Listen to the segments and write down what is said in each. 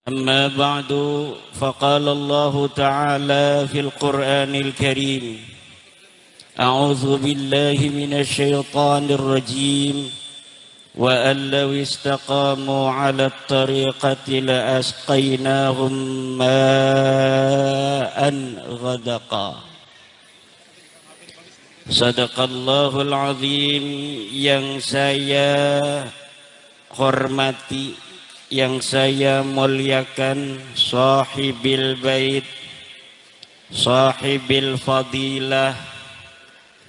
أما بعد فقال الله تعالى في القرآن الكريم أعوذ بالله من الشيطان الرجيم وأن لو استقاموا على الطريقة لأسقيناهم ماء غدقا Sadaqallahul azim. Yang saya hormati, yang saya muliakan, sahibil bait, sahibil fadilah,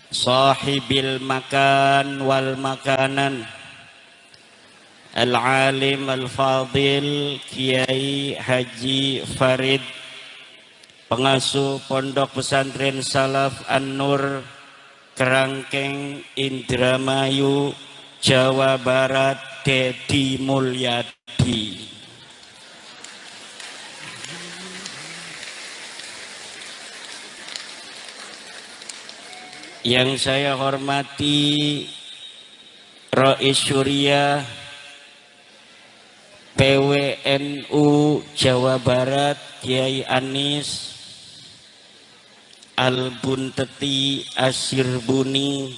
sahibil makan wal makanan, al-alim al-fadil Kiai Haji Farid, pengasuh Pondok Pesantren Salaf An-Nur Kerangkeng, Indramayu, Jawa Barat, Dedi Mulyadi. Yang saya hormati Rais Syuriah PWNU Jawa Barat Kiai Anis Al-Bunteti Asyirbuni,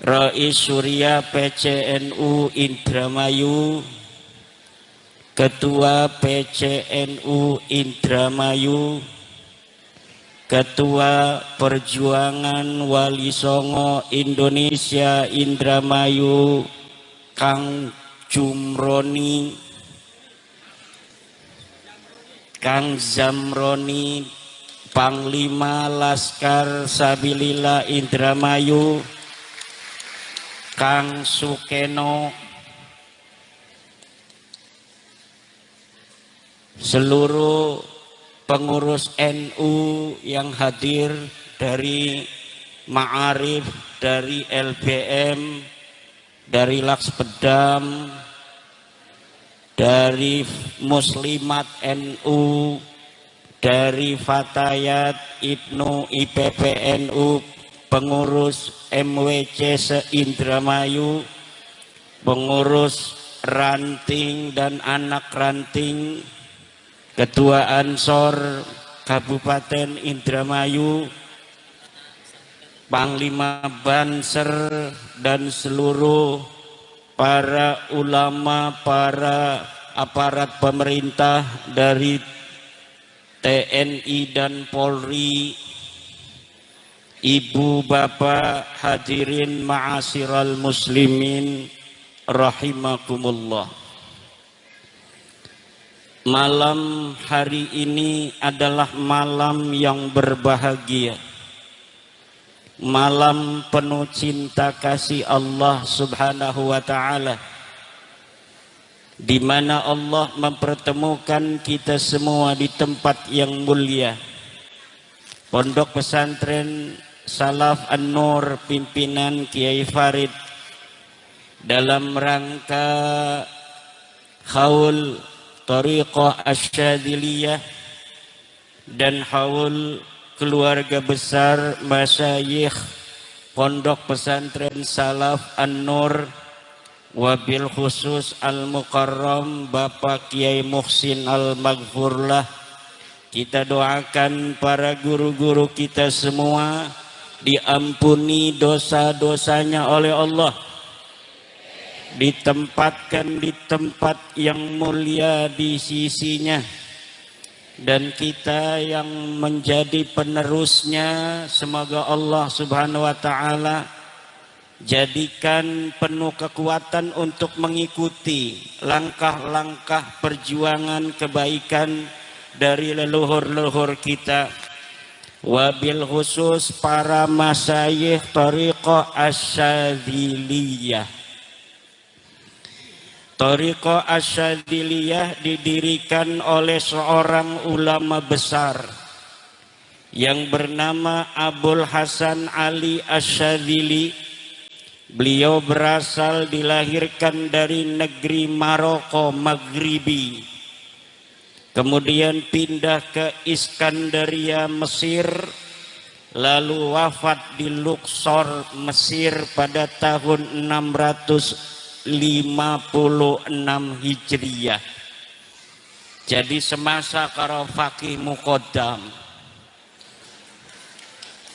Rais Syuriah PCNU Indramayu, Ketua PCNU Indramayu, Ketua Perjuangan Wali Songo Indonesia Indramayu Kang Jumroni, Kang Zamroni, Panglima Laskar Sabilillah Indramayu, Kang Sukeno, seluruh pengurus NU yang hadir dari Ma'arif, dari LBM, dari Lakspedam, dari Muslimat NU, dari Fatayat Ibnu IPPNU, pengurus MWC se-Indramayu, pengurus ranting dan anak ranting, Ketua Ansor Kabupaten Indramayu, Panglima Banser, dan seluruh para ulama, para aparat pemerintah dari TNI dan Polri, ibu bapak hadirin ma'asyiral muslimin rahimakumullah. Malam hari ini adalah malam yang berbahagia, malam penuh cinta kasih Allah Subhanahu wa ta'ala, di mana Allah mempertemukan kita semua di tempat yang mulia, Pondok Pesantren Salaf An-Nur pimpinan Kiai Farid, dalam rangka haul Thariqah Asyadziliyah dan haul keluarga besar masyayikh Pondok Pesantren Salaf An-Nur, wabil khusus Al-Mukarram Bapak Kiai Muhsin Al-Maghfurlah. Kita doakan para guru-guru kita semua diampuni dosa-dosanya oleh Allah, ditempatkan di tempat yang mulia di sisinya, dan kita yang menjadi penerusnya semoga Allah Subhanahu wa ta'ala jadikan penuh kekuatan untuk mengikuti langkah-langkah perjuangan kebaikan dari leluhur-leluhur kita, wabil khusus para masyayikh Thariqah Asyadziliyah. Thariqah Asyadziliyah didirikan oleh seorang ulama besar yang bernama Abul Hasan Ali Asyadzili. Beliau berasal dilahirkan dari negeri Maroko Maghribi, kemudian pindah ke Iskandaria Mesir, lalu wafat di Luxor Mesir pada tahun 600 Hijriyah. Jadi semasa karo Fakih Muqaddam.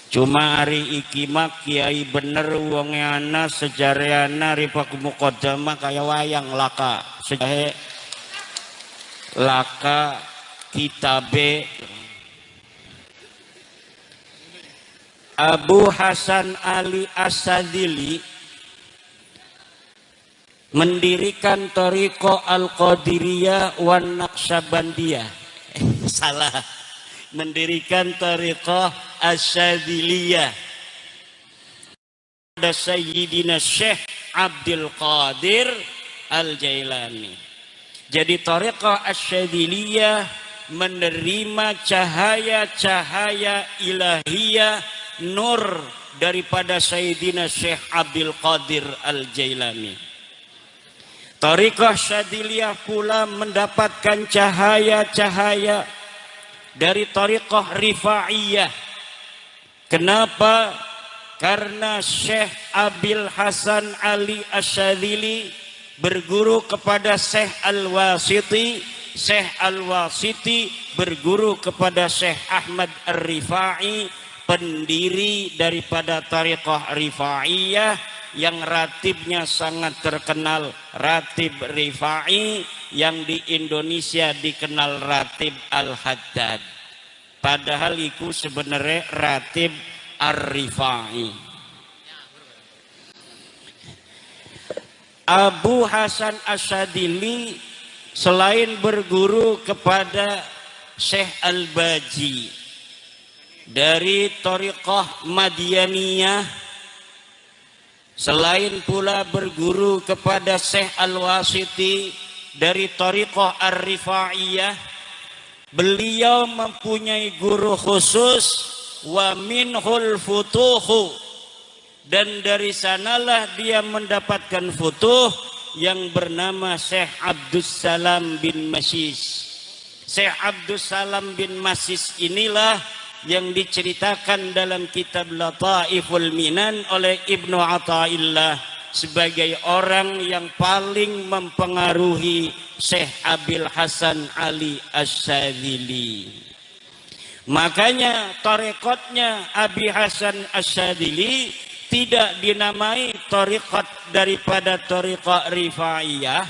Cuma hari iki mak kiai bener wonge ana sejarahna ripak Muqaddam kaya wayang laka. Sejahe laka kitabe Abu Hasan Ali As-Sadzili mendirikan Thariqah Al-Qadiriyah wan Naqsabandiyah. Salah. Mendirikan Thariqah Asy-Syadziliyah. Ada Sayyidina Syekh Abdul Qadir Al-Jailani. Jadi Thariqah Asy-Syadziliyah menerima cahaya-cahaya ilahiyah nur daripada Sayyidina Syekh Abdul Qadir Al-Jailani. Thariqah Syadziliyah pula mendapatkan cahaya-cahaya dari Thariqah Rifa'iyah. Kenapa? Karena Syekh Abil Hasan Ali Asy-Syadzili berguru kepada Syekh Al-Wasiti. Syekh Al-Wasiti berguru kepada Syekh Ahmad Ar-Rifa'i, pendiri daripada Thariqah Rifa'iyah yang ratibnya sangat terkenal, Ratib Rifa'i, yang di Indonesia dikenal Ratib Al-Haddad. Padahal itu sebenarnya Ratib Ar-Rifa'i. Abu Hasan Asy-Syadzili selain berguru kepada Syekh Al-Baji dari Thariqah Madianiyah, selain pula berguru kepada Syekh Al-Wasiti dari Thariqah Ar-Rifa'iyah, beliau mempunyai guru khusus wa minhul futuhu, dan dari sanalah dia mendapatkan futuh yang bernama Syekh Abdus Salam bin Masis. Syekh Abdus Salam bin Masis inilah yang diceritakan dalam kitab Lataiful Minan oleh Ibnu Athaillah sebagai orang yang paling mempengaruhi Syekh Abil Hasan Ali Asy-Syadzili. Makanya tarekatnya Abi Hasan Asy-Syadzili tidak dinamai tariqat daripada Thariqah Rifa'iyah,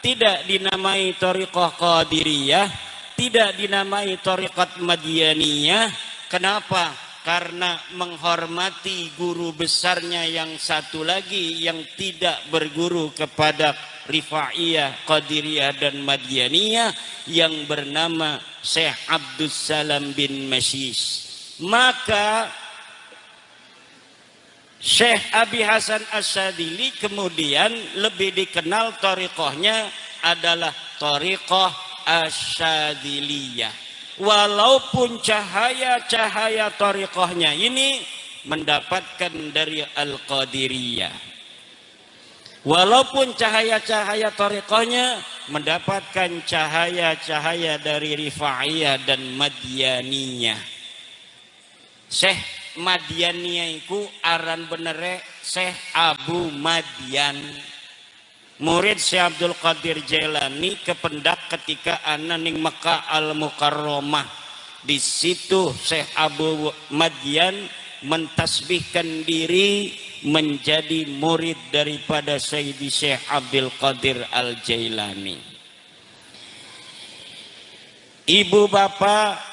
tidak dinamai Thariqah Qadiriyah, tidak dinamai Thariqat Madianiyah. Kenapa? Karena menghormati guru besarnya yang satu lagi yang tidak berguru kepada Rifa'iyah, Qadiriyah dan Madianiyah, yang bernama Syekh Abdus Salam bin Masis. Maka Syekh Abi Hasan Asy-Syadzili kemudian lebih dikenal thariqahnya adalah Thariqah Asy-Syadziliyah. Walaupun cahaya-cahaya thariqahnya ini mendapatkan dari Al-Qadiriyah. Walaupun cahaya-cahaya thariqahnya mendapatkan cahaya-cahaya dari Rifa'iyah dan Madianiyah. Syekh Madianiyah iku aran benere Syekh Abu Madian, murid Syekh Abdul Qadir Jailani kependak ketika ana ning Mekah Al-Mukarramah. Di situ Syekh Abu Madian mentasbihkan diri menjadi murid daripada Sayyidi Syekh Abdul Qadir Al-Jailani. Ibu bapak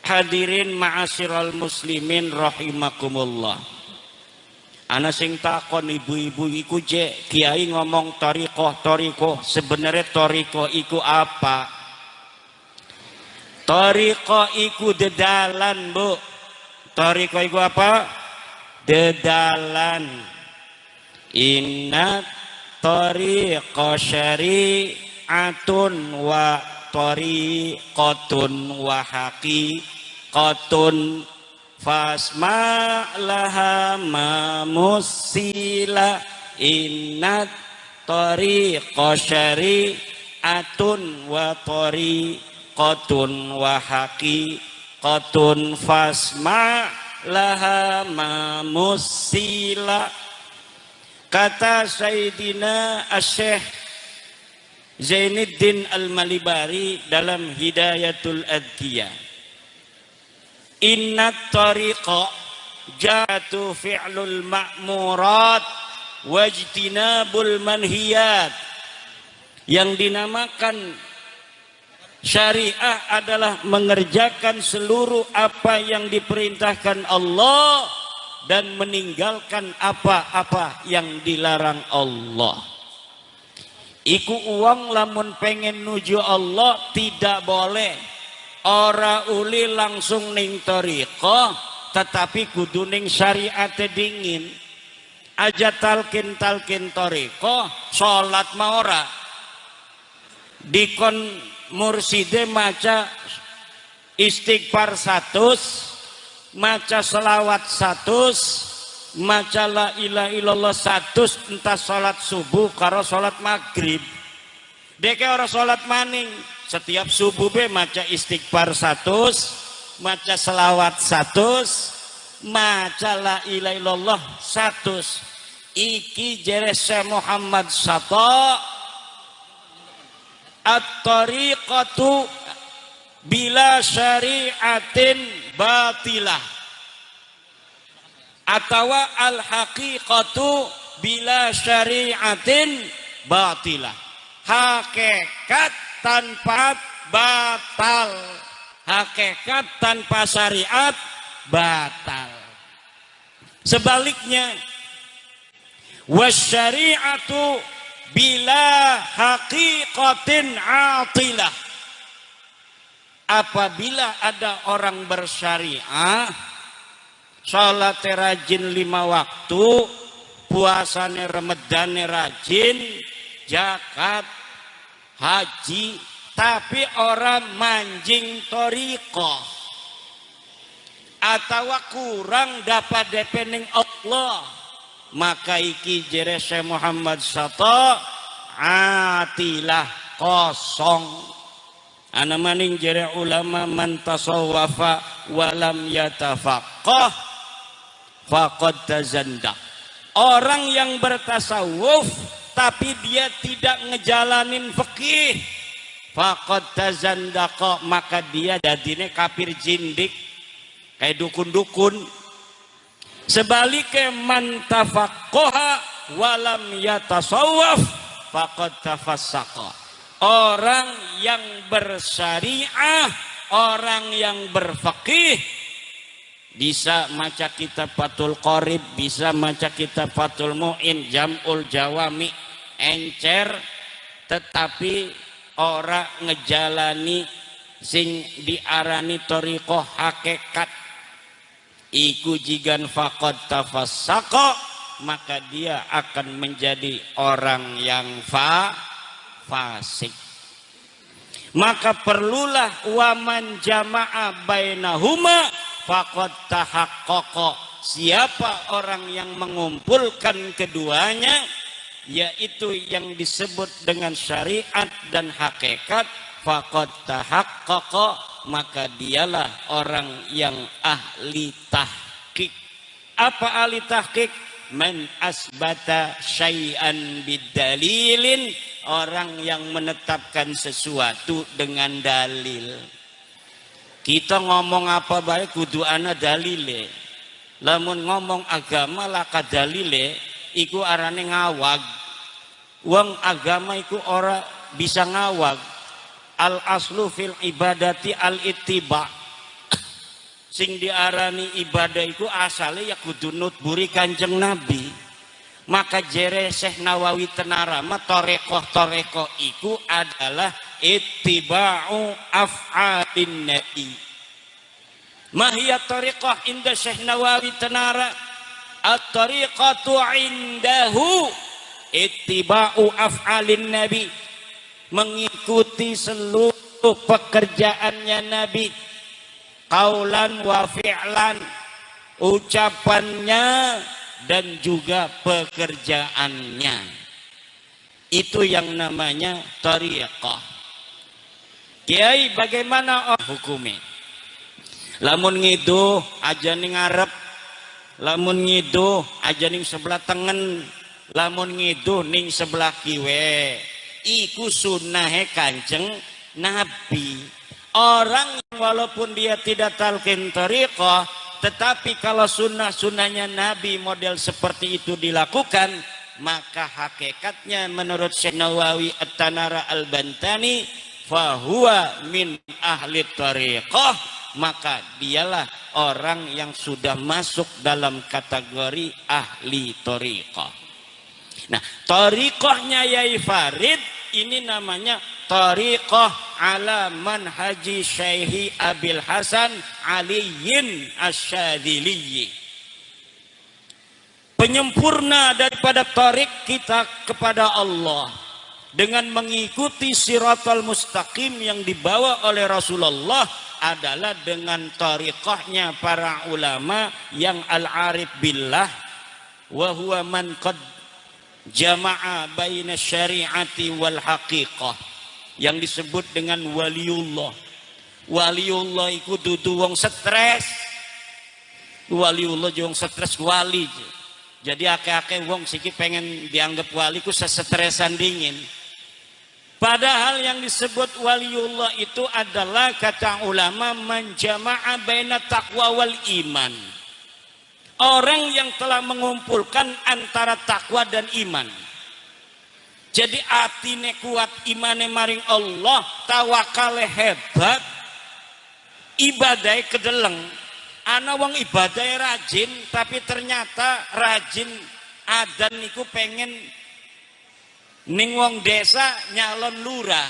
hadirin ma'asyiral muslimin rahimakumullah. Ana sing takon ibu-ibu iku je kiai ngomong thariqah, sebenarnya thariqah iku apa? Thariqah iku dedalan, Bu. Thariqah iku apa? Dedalan. Inna thariqa syari'atun wa thariqatun wa haqiqatun fasma laha mamusila. Inna thariqa syari'atun wa thariqatun wa haqiqatun fasma laha mamusila. Kata Sayyidina Asy-Syaikh Zainuddin Al-Malibari dalam Hidayatul Adhiyah, inna tariqa jatu fi'lul ma'murat wajtinabul manhiyat. Yang dinamakan syariah adalah mengerjakan seluruh apa yang diperintahkan Allah dan meninggalkan apa-apa yang dilarang Allah. Iku uang lamun pengen nuju Allah tidak boleh ora uli langsung ning thariqah, tetapi kudu ning syariat dingin. Aja talkin thariqah, salat ma ora. Dikon murside maca istighfar 100, maca selawat 100, maca la ilaha illallah 100, entah salat subuh karo salat maghrib. Deke ora salat maning, setiap subuh be maca istighfar 100, maca selawat 100, maca la ilaha illallah 100. Iki jere Syekh Muhammad Satta, at-tariqatu bila syari'atin batilah, atau al-haqiqatu bila syari'atin batilah. Hakikat tanpa batal, hakikat tanpa syariat batal. Sebaliknya, wasyari'atu bila haqiqatin atilah. Apabila ada orang bersyariah, salat rajin 5 waktu, puasane Ramadane rajin, zakat, haji, tapi orang manjing thariqah atau kurang dapat depening Allah, maka iki jere Syekh Muhammad Satta atilah, kosong. Ana maning jere ulama man tasawwafa walam yatafaqqah faqad tazandaq. Orang yang bertasawuf tapi dia tidak ngejalanin fikih, faqad tazandaq, maka dia dadine kafir jindik kayak dukun-dukun. Sebaliknya man tafaqqaha walam yatasawwaf faqad tafassaqa. Orang yang bersyariah, orang yang berfikih bisa maca kitab Fathul Qorib, bisa maca kitab Fathul Mu'in, Jam'ul Jawami, encer, tetapi ora ngejalani sing diarani thariqah hakikat. Iku jigan faqad tafassaqa, maka dia akan menjadi orang yang fasik. Maka perlulah waman jama'a bainahuma faqad tahaqqaqa. Siapa orang yang mengumpulkan keduanya, yaitu yang disebut dengan syariat dan hakikat, faqad tahaqqaqa, maka dialah orang yang ahli tahqiq. Apa ahli tahqiq? Man asbata syai'an bidalilin, orang yang menetapkan sesuatu dengan dalil. Kita ngomong apa baik kudu ana dalile. Lamun ngomong agama laka dalile, iku arane ngawag. Wong agama iku ora bisa ngawag. Al aslu fil ibadati al ittiba. Sing diarani ibadah iku asale ya kudu nutburi Kanjeng Nabi. Maka jere Syekh Nawawi Tenarama, thariqah iku adalah ittiba'u af'alin nabi. Mahiyat thariqah inda Syekh Nawawi Tenara, at-thariqatu indahu ittiba'u af'alin nabi, mengikuti seluruh pekerjaannya Nabi, qaulan wa fi'lan, ucapannya dan juga pekerjaannya. Itu yang namanya thariqah. Kiai bagaimana hukumnya? Lamun ngiduh aja ning ngarep, lamun ngiduh aja ning sebelah tengen, lamun ngiduh ning sebelah kiwe iku sunnahe Kanjeng Nabi. Orang yang walaupun dia tidak talqin thariqah, tetapi kalau sunnah-sunnahnya Nabi model seperti itu dilakukan, maka hakikatnya menurut Syekh Nawawi At-Tanara Al-Bantani, fahuwa min ahli thariqah, maka dialah orang yang sudah masuk dalam kategori ahli thariqah. Nah, thariqahnya Yai Farid ini namanya thariqah ala manhaji Syekhi Abil Hasan Aliyin Asyadzili. Penyempurna daripada tarik kita kepada Allah dengan mengikuti siratal mustaqim yang dibawa oleh Rasulullah adalah dengan tariqahnya para ulama yang al-arif billah, wa huwa man qad jama'a baina syari'ati wal haqiqah, yang disebut dengan waliullah. Waliullah iku dudu wong stres. Waliullah wong stres wali. Jadi akeh-akeh wong siki pengen dianggap wali ku sestresan dingin. Padahal yang disebut waliullah itu adalah kata ulama menjama'a baina taqwa wal iman. Orang yang telah mengumpulkan antara takwa dan iman. Jadi atine kuat, imane maring Allah, tawakale hebat, ibadai kedeleng. Ana wong ibadai rajin, tapi ternyata rajin adan niku pengen ning wong desa nyalon lurah.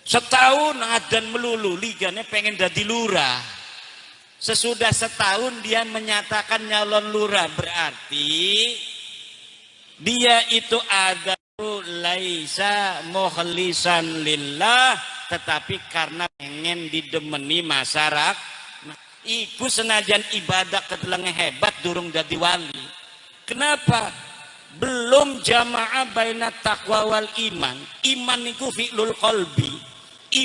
Setahun adan melulu, ligane pengen dadi lurah. Sesudah setahun dia menyatakan nyalon lurah, berarti dia itu ada laisa mukhlisan lillah, tetapi karena pengen didemeni masyarakat. Nah, iku senajan ibadah kedelenge hebat durung dadi wali. Kenapa? Belum jamaah baina taqwa wal iman. Iman iku fi'lul qalbi.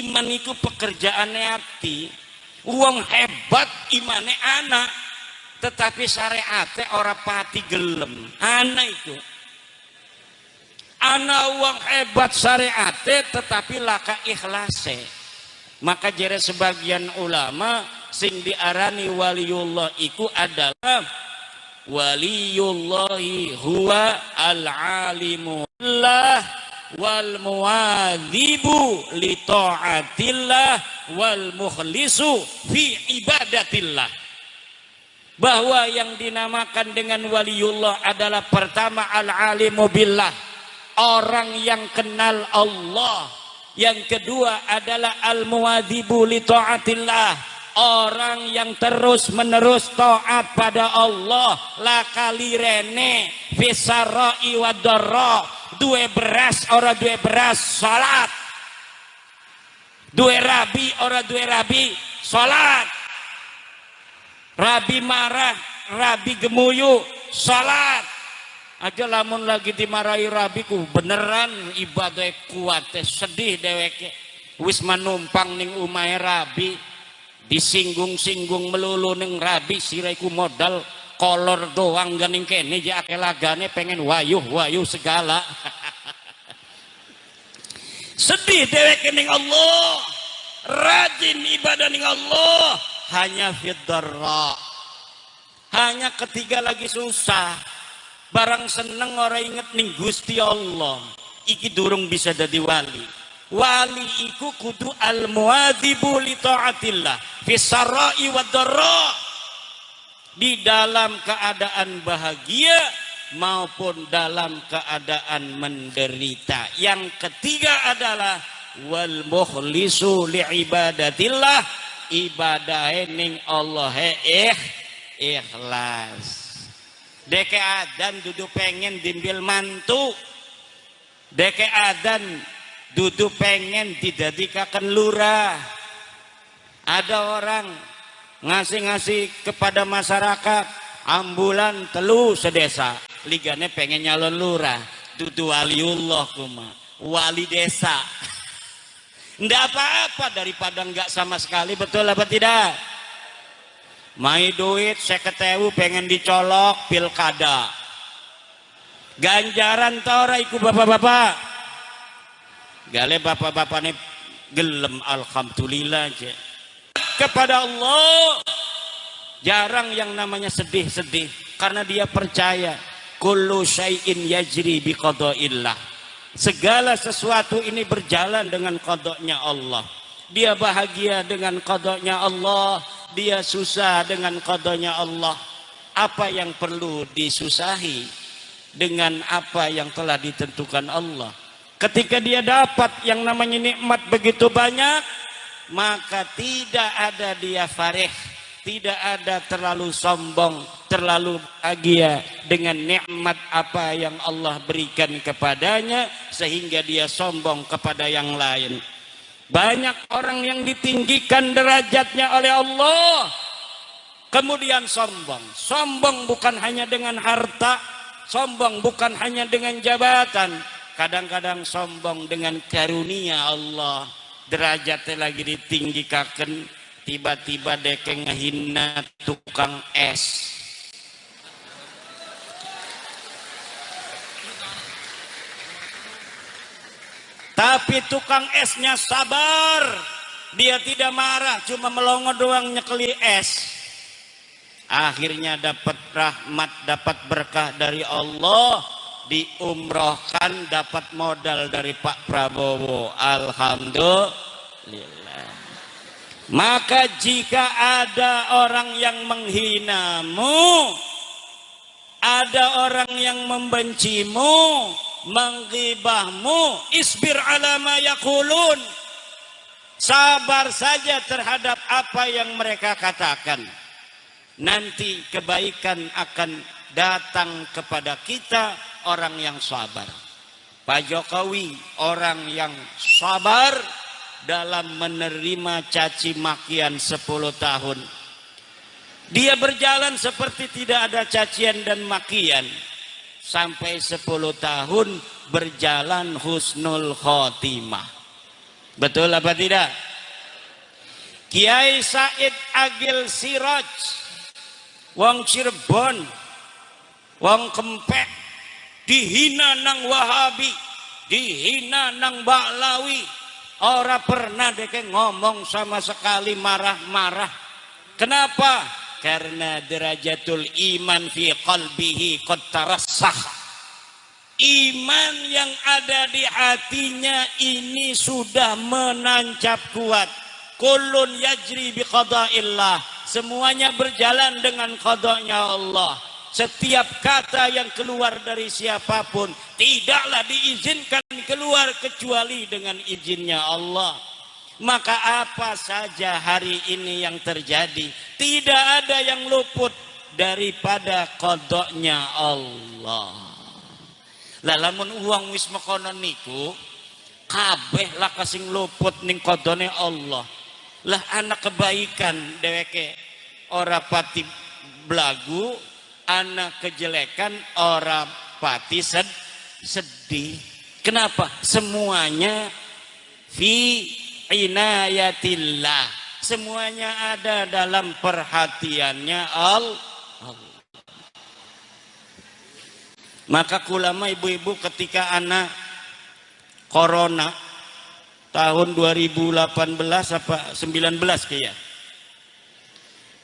Iman iku pekerjaane hati. Uang hebat imane anak, tetapi syariate ora pati gelem. Anak itu anak uang hebat syariate, tetapi laka ikhlase. Maka jere sebagian ulama sing diarani waliullah iku adalah waliyullahi huwa al-alimu billah wal muwadzibu li taatillah wal mukhlisu fi ibadatillah. Bahwa yang dinamakan dengan waliullah adalah pertama al-alimu billah, orang yang kenal Allah. Yang kedua adalah al-muwadzibu li taatillah, orang yang terus menerus taat pada Allah. La kalirene fisarra'i wadarra, duwe beras ora duwe beras salat, duwe rabi ora duwe rabi salat, rabi marah rabi gemuyu salat. Aja lamun lagi dimarahi rabi ku beneran ibadah kuat, sedih dheweke wis manumpang ning umahe rabi, disinggung-singgung melulu ning rabi, siraiku modal kolor doang ganing kene ya akeh lagane pengen wayuh-wayuh segala. Sedih dheweke ning Allah, rajin ibadah ning Allah, hanya fiddarra, hanya ketika lagi susah, barang seneng ora inget ning Gusti Allah, iki durung bisa dadi wali. Wali iku kudu al-muwadzibu li taatillah fi sarra'i wad dharra, di dalam keadaan bahagia maupun dalam keadaan menderita. Yang ketiga adalah wal mukhlisu li ibadatillah, ibadah ning Allah ikhlas. Deke adan dudu pengen dimbil mantu, deke adan dudu pengen didadikaken lurah. Ada orang ngasih-ngasih kepada masyarakat ambulan telu sedesa, ligane pengen nyalon lurah, dudu waliullah kuma, wali desa. Ndak apa-apa daripada enggak sama sekali, betul apa tidak? Mai duit 50.000 pengen dicolok pilkada, ganjaran tora iku bapak-bapak gale bapak-bapak ini gelem alhamdulillah aja kepada Allah. Jarang yang namanya sedih-sedih karena dia percaya kullu syai'in yajri bi qadaillah. Segala sesuatu ini berjalan dengan qadanya Allah. Dia bahagia dengan qadanya Allah, dia susah dengan qadanya Allah. Apa yang perlu disusahi dengan apa yang telah ditentukan Allah. Ketika dia dapat yang namanya nikmat begitu banyak, maka tidak ada dia farih, tidak ada terlalu sombong, terlalu bahagia dengan nikmat apa yang Allah berikan kepadanya sehingga dia sombong kepada yang lain. Banyak orang yang ditinggikan derajatnya oleh Allah kemudian sombong. Sombong bukan hanya dengan harta, sombong bukan hanya dengan jabatan, kadang-kadang sombong dengan karunia Allah. Derajatnya lagi ditinggikan, tiba-tiba deke ngehina tukang es. Tapi tukang esnya sabar, dia tidak marah, cuma melongo doang nyekeli es. Akhirnya dapat rahmat, dapat berkah dari Allah, diumrohkan, dapat modal dari Pak Prabowo. Alhamdulillah. Maka jika ada orang yang menghinamu, ada orang yang membencimu, menggibahmu, isbir ala ma yaqulun. Sabar saja terhadap apa yang mereka katakan. Nanti kebaikan akan datang kepada kita orang yang sabar. Pak Jokowi orang yang sabar dalam menerima caci makian 10 tahun. Dia berjalan seperti tidak ada cacian dan makian. Sampai 10 tahun berjalan husnul khotimah. Betul apa tidak? Kiai Said Agil Siraj, wong Cirebon, wong Kempek, dihina nang Wahabi, dihina nang Baklawi, ora pernah deke ngomong sama sekali marah-marah. Kenapa? Karena derajatul iman fi qalbihi qad tarassakh. Iman yang ada di hatinya ini sudah menancap kuat. Kullun yajri bi qadaillah. Semuanya berjalan dengan qadanya Allah. Setiap kata yang keluar dari siapapun tidaklah diizinkan keluar kecuali dengan izinnya Allah. Maka apa saja hari ini yang terjadi, tidak ada yang luput daripada qadanya Allah. Lah lamun uang wis mekonon niku kabeh lah kasing luput ning qadane Allah. Lah anak kebaikan dheweke ora pati blagu, anak kejelekan ora pati sedih. Kenapa? Semuanya fi inayatillah, semuanya ada dalam perhatiannya Allah. Maka ulama ibu-ibu ketika anak corona tahun 2018 apa 19 kayak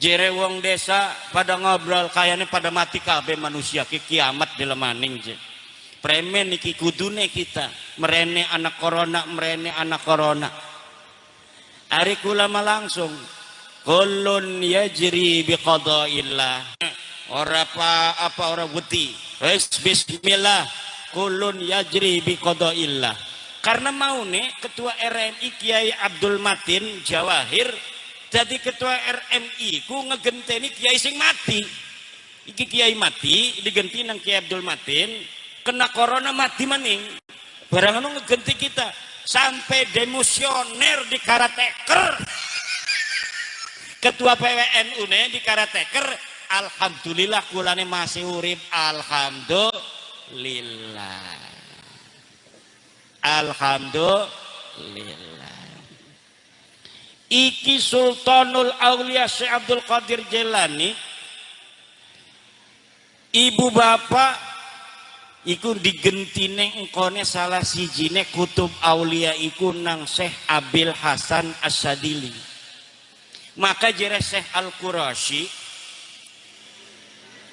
jere wong desa pada ngobrol kayaknya pada mati kabeh manusia ke kiamat di lemaning je. Premen iki kudune kita merene anak corona, merene anak corona. Ari ulama langsung kullun yajri biqadaillah. Ora apa ora wedi. Wis bismillah kullun yajri biqadaillah. Karena mau nih ketua RMI Kiai Abdul Matin Jawahir jadi ketua RMI ku ngegenteni kiai sing mati. Iki kiai mati digenti nang Kiai Abdul Matin kena corona mati maning. Barang anu ngegenti kita sampai demosioner di karateker. Ketua PWNU ne di karateker, alhamdulillah kulane masih urip, alhamdulillah. Alhamdulillah. Iki Sultanul Aulia Syekh Abdul Qadir Jailani, ibu bapak iku digentine engkone salah sijine kutub aulia iku nang Syekh Abil Hasan Asyadili. Maka jere Syekh Al-Qurasy,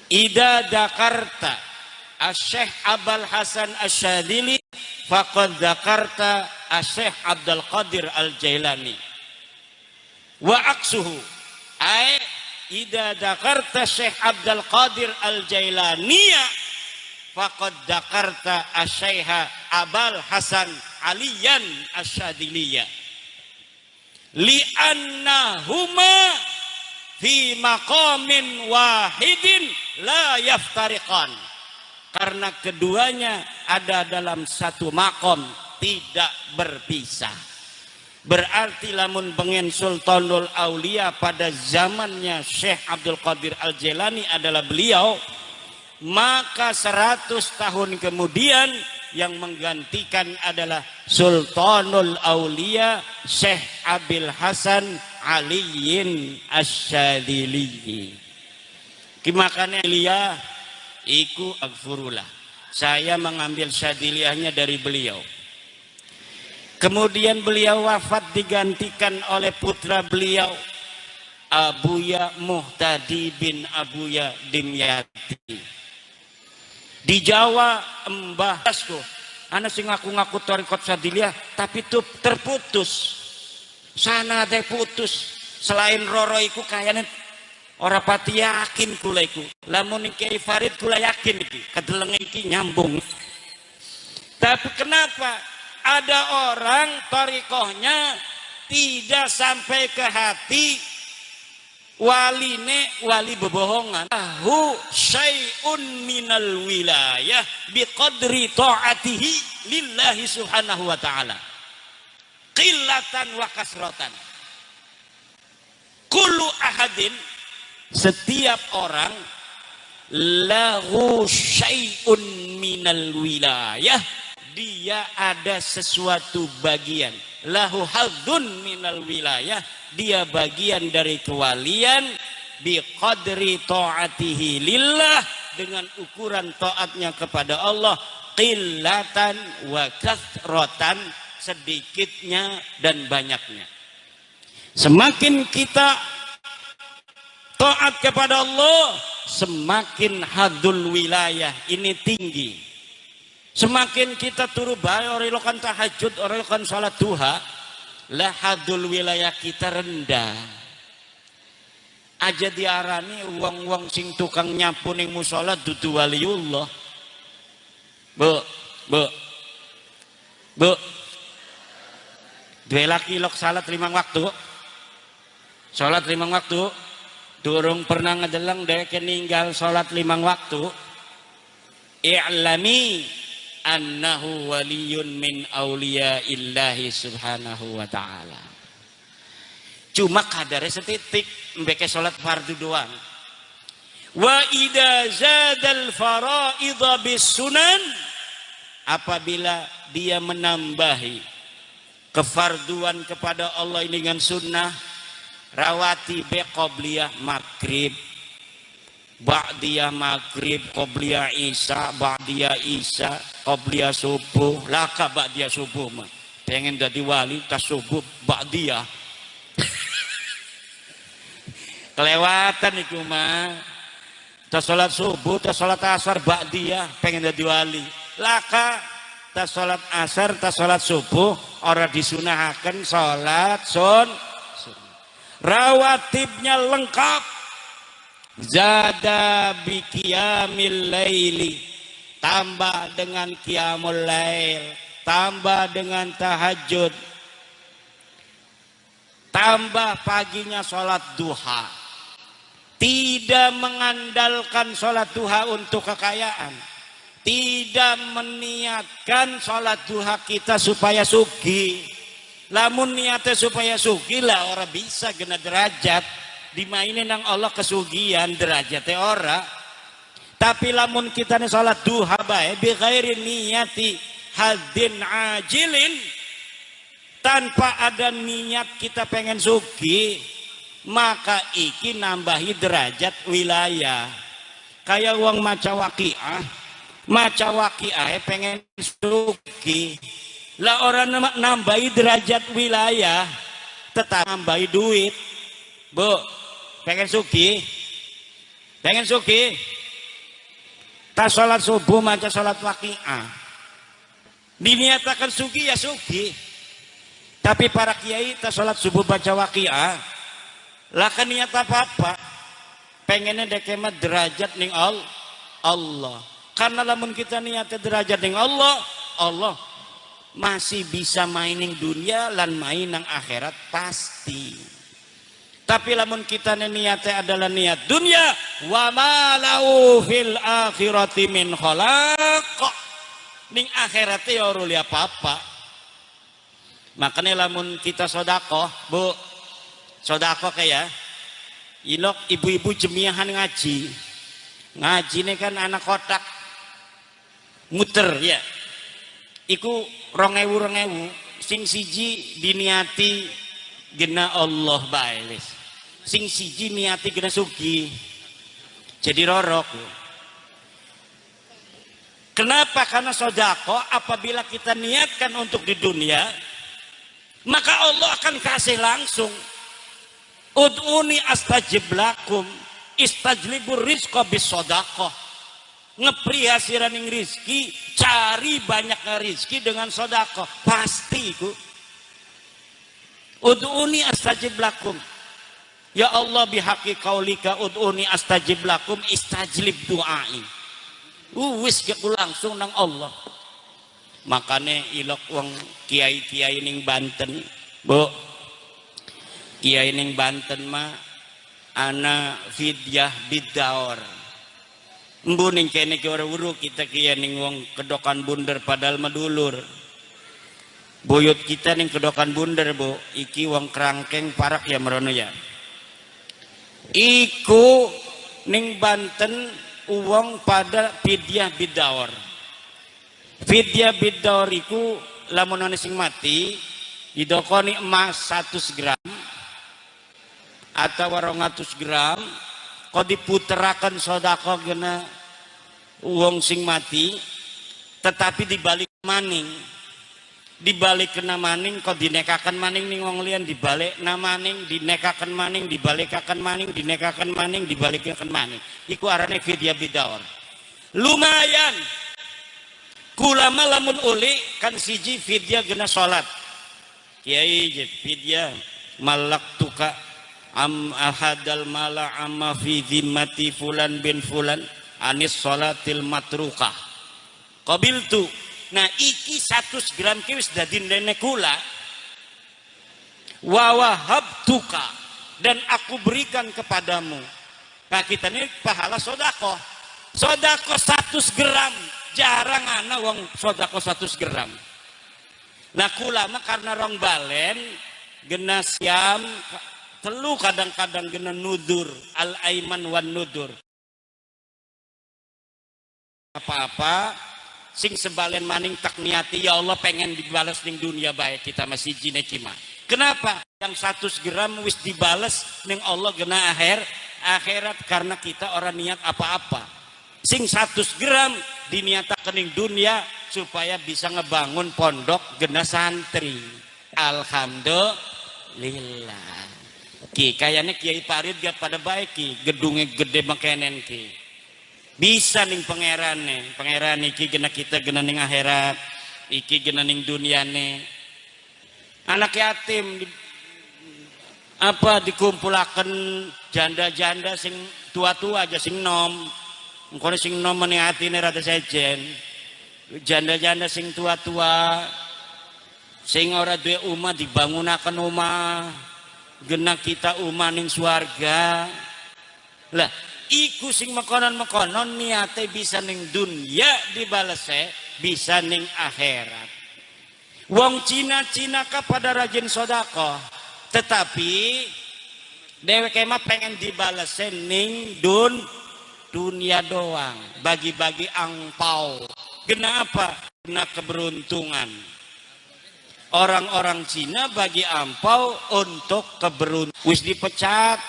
ida dakarta Syekh Abul Hasan Asyadili faqad dakarta Syekh Abdul Qadir Al-Jailani wa aksuhu, ay ida dakarta Syekh Abdul Qadir Al-Jailaniya faqad dakarta Syekh Abul Hasan Aliyan Asyadiliya li'annahuma fi maqamin wahidin la yaftariqan, karena keduanya ada dalam satu makom, tidak berpisah. Berarti lamun pengen Sultanul Aulia pada zamannya Syekh Abdul Qadir Al-Jailani adalah beliau, maka 100 tahun kemudian yang menggantikan adalah Sultanul Aulia Syekh Abil Hasan Aliyin Asyadili. Kimakanya Aulia iku agfurullah, saya mengambil syadiliyahnya dari beliau. Kemudian beliau wafat digantikan oleh putra beliau Abuya Muhtadi bin Abuya Dimyati. Di Jawa Mbah Dasku, anak sing ngaku-ngaku torikot Syadiliyah tapi tuh terputus. Sana ada putus. Selain Roro iku kayaknya ora pati yakin kula iku. Lamun Kiai Farid kula yakin iki, kedeleng iki nyambung. Tapi kenapa ada orang torikohnya tidak sampai ke hati, waline wali bebohongan, hu syai'un minal wilayah biqadri ta'atihi lillahi subhanahu wa ta'ala qillatan wa kasratan. Kullu ahadin, setiap orang, lahu syai'un minal wilayah, dia ada sesuatu bagian, lahu hadzun minal wilayah, dia bagian dari kewalian, biqadri ta'atihi lillah, dengan ukuran taatnya kepada Allah, qillatan wa kathratan, sedikitnya dan banyaknya. Semakin kita taat kepada Allah, semakin hadul wilayah ini tinggi. Semakin kita turu bae ora lakukan tahajud, ora lakukan salat duha, lah hadul wilayah kita rendah. Aja diarani wong-wong sing tukang nyapu ning musala dudu waliullah. Bu. Dua laki lok salat 5 waktu. Salat 5 waktu. Durung pernah ngedelang dek ninggal salat 5 waktu. I'lami annahu waliyun min awliya illahi subhanahu wa ta'ala. Cuma kadarnya setitik mbeke sholat fardu doang. Wa idza zadal faraidha bis sunan, apabila dia menambahi kefarduan kepada Allah ini dengan sunnah, rawati be qobliyah maghrib, ba'diyah maghrib, qobliyah isya, ba'diyah isya, qobliyah subuh, laka ba'diyah subuh mah. Pengen jadi wali tas subuh ba'diyah. Kelewatan itu mah. Tas salat subuh, tas salat asar ba'diyah, pengen jadi wali. Laka tas salat asar, tas salat subuh ora disunahaken salat sun. Rawatibnya lengkap. Zada bi qiyamil laili, tambah dengan qiyamul lail, tambah dengan tahajud, tambah paginya sholat duha. Tidak mengandalkan sholat duha untuk kekayaan, tidak meniatkan sholat duha kita supaya sugih. Lamun niatnya supaya sugih lah orang bisa gena derajat, dimainin nang Allah kesugihan derajatnya ora. Tapi lamun kita nih sholat duha bae bi ghairi niyati hadin ajilin, tanpa ada niat kita pengen sugih, maka iki nambahi derajat wilayah. Kayak uang maca Waqiah, maca waqiah pengen suki lah, orang nambahi derajat wilayah tetap nambahi duit. Bu, pengen suki tak sholat subuh maca sholat waqiah diniatakan suki ya suki. Tapi para kiai tak sholat subuh baca waqiah lah kan niat apa-apa pengennya dekemat derajat ning Allah. Karena lamun kita niatnya derajat ning Allah masih bisa mainin dunia lan main nang akhirat pasti. Tapi lamun kita niatnya adalah niat dunia, wa ma lahu fil akhirati min khalaq, ning akhiratnya ya ora lihat apa-apa. Makanya lamun kita sedekah, Bu, sedekah kayak ilok ibu-ibu jemiahan ngaji ini kan anak kotak muter ya, iku 2000 sing siji diniati gena Allah bailes, sing siji niati gena sugi jadi rorok. Kenapa? Karena sedekah apabila kita niatkan untuk di dunia maka Allah akan kasih langsung. Ud'uni astajib lakum, istajlibur rizqa bis sedekah. Ngeprihasiran ing rizki, cari banyak rizki dengan sedekah, pasti iku. Ud'uni astajib lakum. Ya Allah bihaqi qaulika ud'uni astajib lakum istajlib du'ai. Wis geku langsung nang Allah. Makanya ilok wong kiai-kiai ning Banten, Bu, kiai ning Banten mah ana fidyah bidaur. Embu ning kene ki ora wuru kita kiai ning wong kedokan bunder padahal medulur. Buyut kita ning kedokan bunder, Bu, iki wong kerangkeng parak ya merono ya. Iku ning Banten uang pada fidyah bidaur. Fidyah bidaur iku lamun ana sing mati didokoni emas 100 gram atau 200 gram kok diputerakan sedekah gena uang sing mati, tetapi dibalik maning kok dinekakan maning ning wong liyan, dibalik maning dinekakan maning, dibalikaken maning dinekakan maning, dibalikaken maning, iku arane fidyah bidaur. Lumayan kulama lamun uli kan siji fidyah gena salat kiai fidyah malak tuka am ahadal mala amma fi zimmati fulan bin fulan anis salatil matrukah qabiltu. Nah iki 100 gram ki wis dadi ndene kula wa wahabtuka, dan aku berikan kepadamu. Nah kita ini pahala sedekah 100 gram, jarang ana wong sedekah 100 gram. Nah kula mah karena rong balen gena siam telu kadang-kadang gena nudur al aiman wan nudur. Apa-apa sing sebalen maning tak niati ya Allah pengen dibalas ning dunia baik kita masih jine kima. Kenapa? Yang 100 gram wis dibales ning Allah gena akhirat karena kita orang niat apa-apa. Sing 100 gram diniatakan ning dunia supaya bisa ngebangun pondok gena santri. Alhamdulillah. Ki kayaknya Kiai Farid gak pada baik ki, gedungnya gede makenen ki. Bisa ning pangeran iki gena kita gena ning akhirat, iki gena ning duniane. Anak yatim dikumpulaken janda-janda sing tua-tua aja sing nom. Engko sing nom meneh atine rada sejen. Janda-janda sing tua-tua sing ora duwe omah dibangunaken omah. Gena kita omah ning swarga. Lah iku sing mekonon-mekonon niate bisa ning dunya dibalese, bisa ning akhirat. Wong Cina-Cina ka pada rajin sedekah, tetapi dheweke mah pengen dibalese ning dunia doang, bagi-bagi angpau. Kenapa? Kena keberuntungan. Orang-orang Cina bagi angpau untuk keberuntungan. Wis dipecat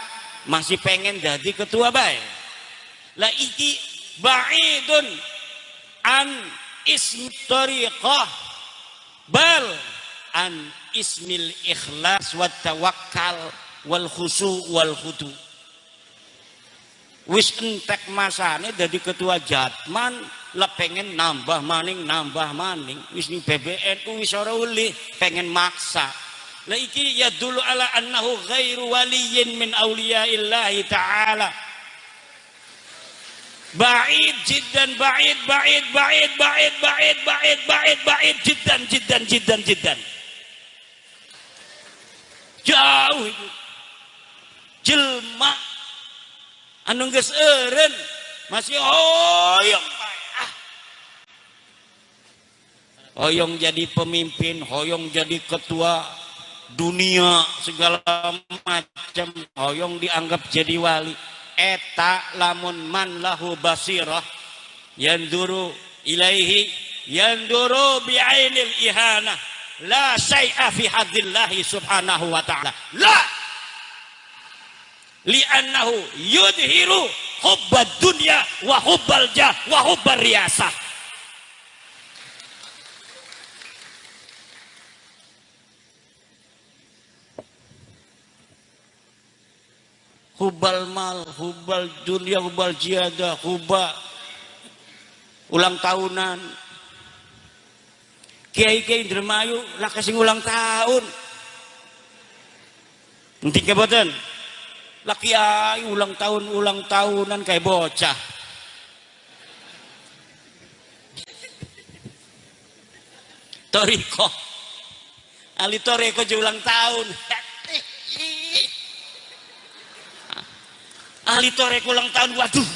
masih pengen jadi ketua bae. Lah iki baidun an ismi tariqah bal an ismil ikhlas wat tawakkal wal khusu wal khudu. Wis entek masane dadi ketua Jatman lah pengen nambah maning wis ning PBNU wis ora uli pengen maksa lah iki ya dulu ala annahu ghairu waliyyin min auliyaillahi ta'ala ba'id jiddan ba'id jiddan jauh itu jelma anu geus eureun masih hoyong hoyong jadi pemimpin, hoyong jadi ketua dunia segala macam, hoyong dianggap jadi wali. Eta lamun man lahu basirah yanduru ilaihi yanduru bi'ainil ihanah la syai'a fi hadillahi subhanahu wa ta'ala la li'annahu yudhiru hubbad dunya wa hubbal jah wa hubbar riyasah. Hubal mal, hubal dunia, hubal jiada, hubal ulang tahunan. Kiai-kiai Indramayu lah kasih ulang tahun. Nanti keboten. Lah kiai ulang tahunan kayak bocah. Toriko. Ali Toriko je ulang tahun. Ahli torek ulang tahun, waduh.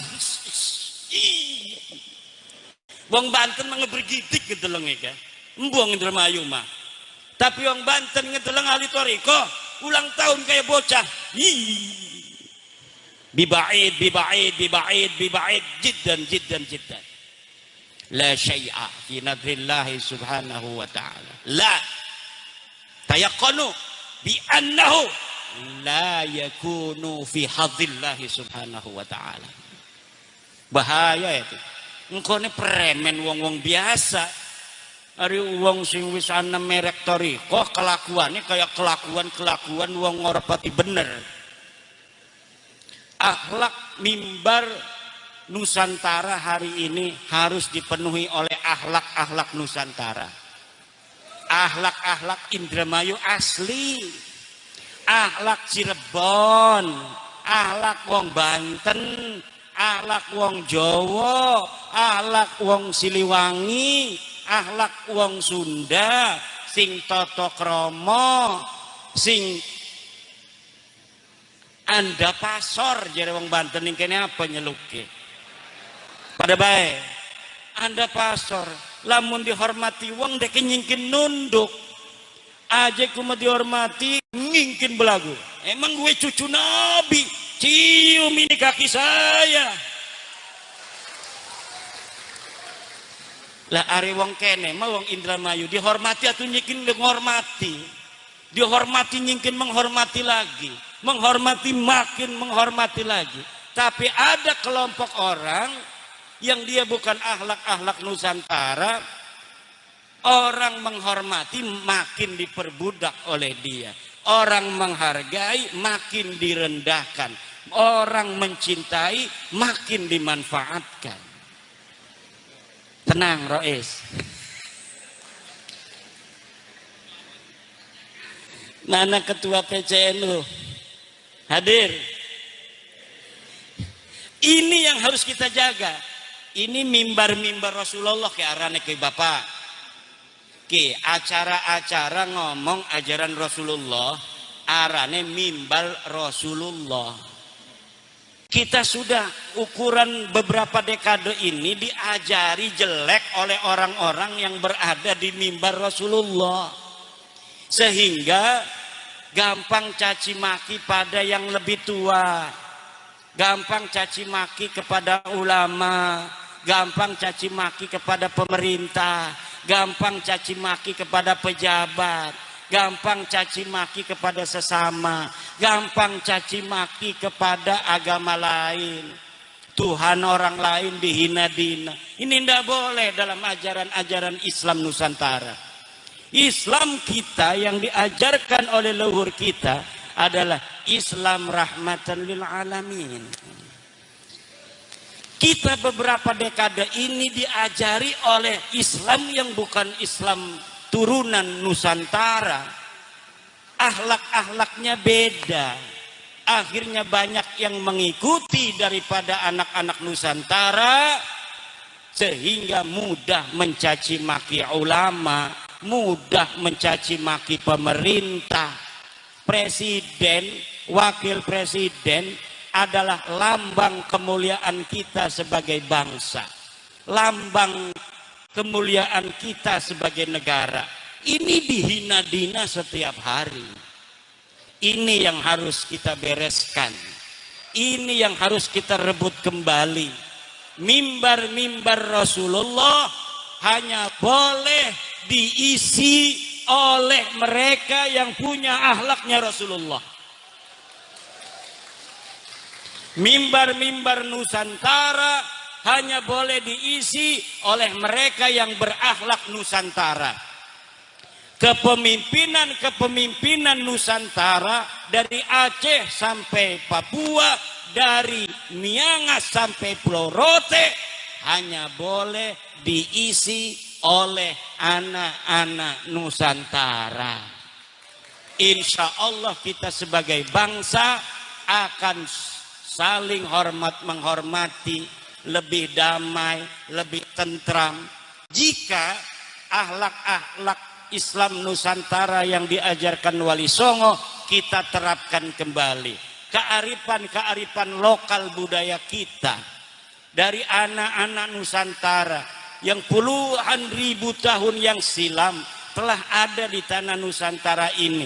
Wong Banten mah ngebergidik ngedeleng ya. Embuang Indramayu mah. Tapi wong Banten ngedeleng ahli toreko ulang tahun kayak bocah. Bibaid jiddan. La syai'a fi nadrillahi subhanahu wa ta'ala. La tayaqqanu bi annahu la yakunu fi hadillahi subhanahu wa ta'ala. Bahaya itu. Engkau ini premen wong-wong biasa. Ari wong sing wis ana merek toriko kelakuannya kayak kelakuan wong ngorpati bener. Akhlak mimbar Nusantara hari ini harus dipenuhi oleh akhlak Nusantara. Akhlak Indramayu asli. Akhlak Cirebon, akhlak wong Banten, akhlak wong Jawa, akhlak wong Siliwangi, akhlak wong Sunda, sing tata krama, sing anda pasor jare wong Banten ning kene apa nyeluke. Pada bae. Anda pasor, lamun dihormati wong dek nyingkin nunduk. Aja kuma dihormati ngingkin belagu. Emang gue cucu Nabi, cium ini kaki saya. Lah are wong kene mah wong Indramayu dihormati atau nyingkin menghormati. Dihormati nyingkin menghormati lagi. Menghormati makin menghormati lagi. Tapi ada kelompok orang yang dia bukan akhlak Nusantara. Orang menghormati makin diperbudak oleh dia. Orang menghargai makin direndahkan. Orang mencintai makin dimanfaatkan. Tenang Rois. Mana ketua PCNU? Hadir. Ini yang harus kita jaga. Ini mimbar-mimbar Rasulullah ke arane ke Bapak. Ki acara-acara ngomong ajaran Rasulullah arane mimbar Rasulullah. Kita sudah ukuran beberapa dekade ini diajari jelek oleh orang-orang yang berada di mimbar Rasulullah, sehingga gampang caci maki pada yang lebih tua, gampang caci maki kepada ulama, gampang caci maki kepada pemerintah, gampang caci maki kepada pejabat, gampang caci maki kepada sesama, gampang caci maki kepada agama lain. Tuhan orang lain dihina-dina. Ini tidak boleh dalam ajaran-ajaran Islam Nusantara. Islam kita yang diajarkan oleh leluhur kita adalah Islam rahmatan lil alamin. Kita beberapa dekade ini diajari oleh Islam yang bukan Islam turunan Nusantara. Akhlak-akhlaknya beda. Akhirnya banyak yang mengikuti daripada anak-anak Nusantara, sehingga mudah mencaci maki ulama, mudah mencaci maki pemerintah. Presiden, wakil presiden adalah lambang kemuliaan kita sebagai bangsa, lambang kemuliaan kita sebagai negara. Ini dihina-dina setiap hari. Ini yang harus kita bereskan. Ini yang harus kita rebut kembali. Mimbar-mimbar Rasulullah hanya boleh diisi oleh mereka yang punya akhlaknya Rasulullah. Mimbar-mimbar Nusantara hanya boleh diisi oleh mereka yang berakhlak Nusantara. Kepemimpinan Nusantara dari Aceh sampai Papua, dari Miangas sampai Pulau Rote hanya boleh diisi oleh anak-anak Nusantara. Insya Allah kita sebagai bangsa akan saling hormat menghormati, lebih damai, lebih tentram jika akhlak-akhlak Islam Nusantara yang diajarkan Wali Songo kita terapkan kembali. Kearifan-kearifan lokal budaya kita dari anak-anak Nusantara yang puluhan ribu tahun yang silam telah ada di tanah Nusantara ini.